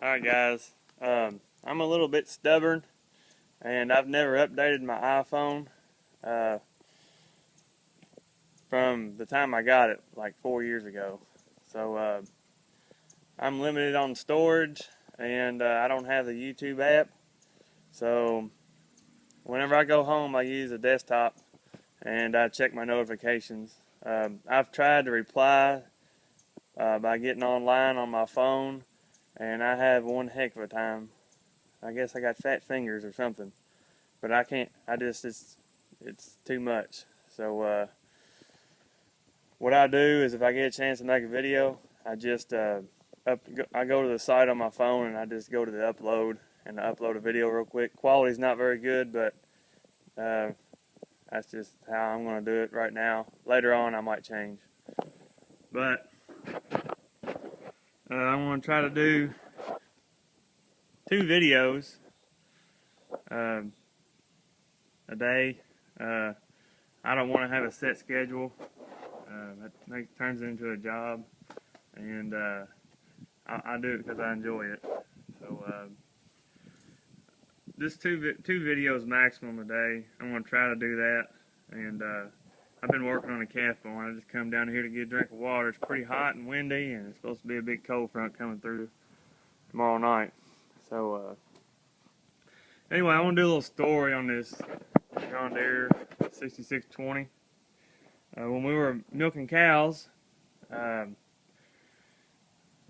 Alright guys, I'm a little bit stubborn and I've never updated my iPhone from the time I got it like 4 years ago. So I'm limited on storage and I don't have the YouTube app. So whenever I go home I use a desktop and I check my notifications. I've tried to reply by getting online on my phone, and I have one heck of a time. I guess I got fat fingers or something, but I can't. It's too much. So what I do is, if I get a chance to make a video, I just I go to the site on my phone and I just go to the upload and I upload a video real quick. Quality's not very good, but that's just how I'm going to do it right now. Later on, I might change. But I'm going to try to do 2 videos a day. I don't want to have a set schedule. That turns into a job, and I do it because I enjoy it. So just two videos maximum a day. I'm going to try to do that. And I've been working on a calf barn. I just come down here to get a drink of water. It's pretty hot and windy, and it's supposed to be a big cold front coming through tomorrow night. So anyway, I want to do a little story on this John Deere 6620. When we were milking cows, we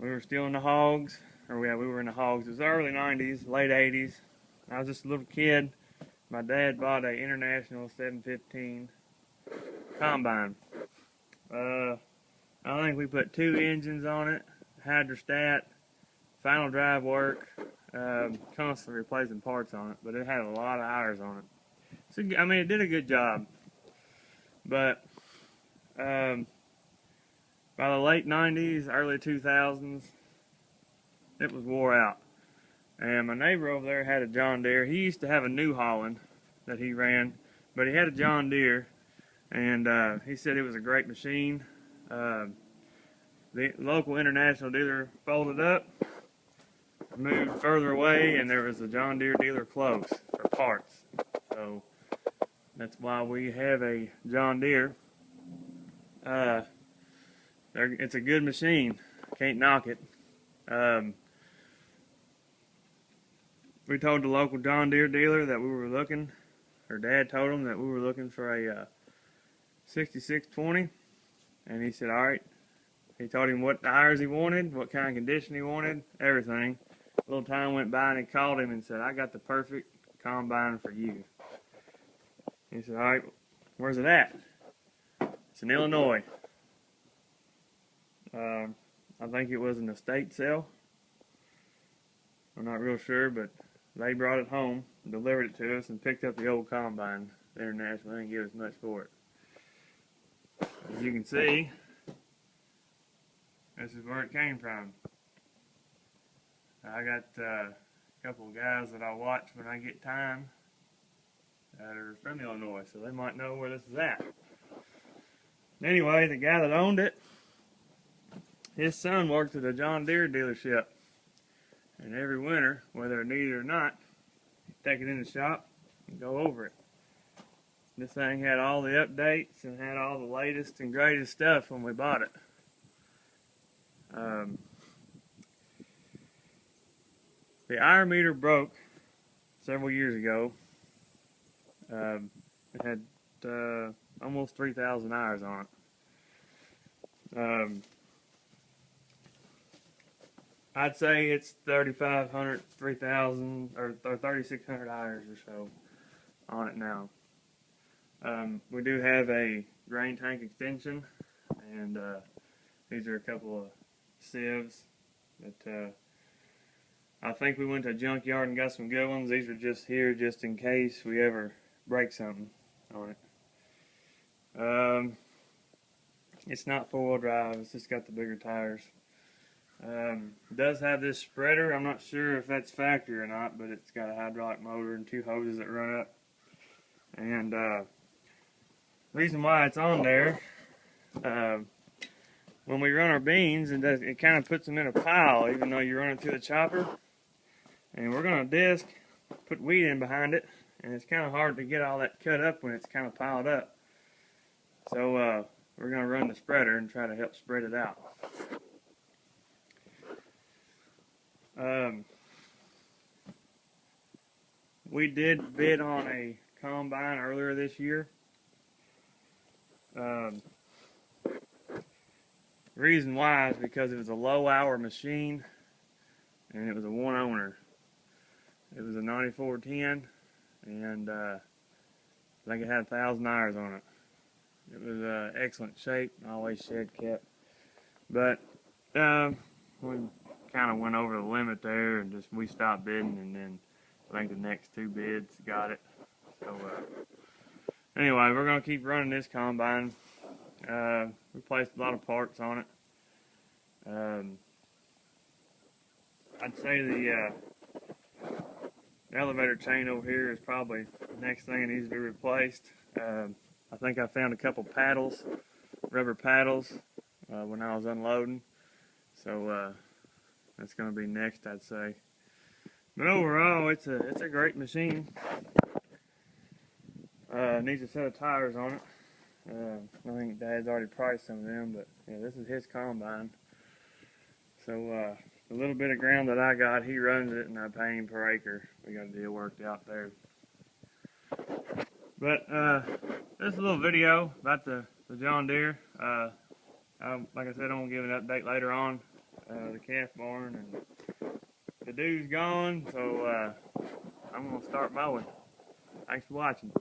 were still in the hogs, or we were in the hogs. It was the early 90s, late 80s. I was just a little kid. My dad bought a International 715 combine. I think we put 2 engines on it, hydrostat, final drive work, constantly replacing parts on it, but it had a lot of hours on it. So, I mean, it did a good job. But by the late 90s, early 2000s, it was wore out. And my neighbor over there had a John Deere. He used to have a New Holland that he ran, but he had a John Deere, and he said it was a great machine. The local International dealer folded up, moved further away, and there was a John Deere dealer close for parts. So that's why we have a John Deere. It's a good machine. Can't knock it. We told the local John Deere dealer that we were looking, or Dad told him that we were looking for a 6620, and he said, alright. He told him what tires he wanted, what kind of condition he wanted, everything. A little time went by and he called him and said, I got the perfect combine for you. He said, alright, where's it at? It's in Illinois. I think it was an estate sale. I'm not real sure, but they brought it home, delivered it to us, and picked up the old combine. The International didn't give us much for it. As you can see, this is where it came from. I got a couple of guys that I watch when I get time that are from Illinois, so they might know where this is at. Anyway, the guy that owned it, his son worked at a John Deere dealership. And every winter, whether it needed it or not, take it in the shop and go over it. This thing had all the updates and had all the latest and greatest stuff when we bought it. The hour meter broke several years ago. It had almost 3,000 hours on it. I'd say it's 3,500, 3,000, or 3,600 hours or so on it now. We do have a grain tank extension, and these are a couple of sieves that I think we went to a junkyard and got some good ones. These are just here just in case we ever break something on it. It's not 4-wheel drive, it's just got the bigger tires. It does have this spreader. I'm not sure if that's factory or not, but it's got a hydraulic motor and 2 hoses that run up. And the reason why it's on there, when we run our beans, it kind of puts them in a pile, even though you run it through the chopper. And we're going to disc, put wheat in behind it, and it's kind of hard to get all that cut up when it's kind of piled up. So we're going to run the spreader and try to help spread it out. We did bid on a combine earlier this year. Reason why is because it was a low hour machine and it was a one owner. It was a 9410 and I think it had 1,000 hours on it. It was excellent shape, always shed kept. But we kind of went over the limit there and we stopped bidding, and then I think the next two bids got it. So anyway, we're going to keep running this combine. We placed a lot of parts on it. I'd say the elevator chain over here is probably the next thing that needs to be replaced. I think I found a couple paddles, rubber paddles, when I was unloading. So that's going to be next, I'd say. But overall, it's a great machine. Needs a set of tires on it. I think Dad's already priced some of them, but yeah, this is his combine. So the little bit of ground that I got, he runs it, and I pay him per acre. We got a deal worked out there. But this is a little video about the John Deere. Like I said, I'm gonna give an update later on. The calf barn, and the dude's gone, so I'm gonna start mowing. Thanks for watching.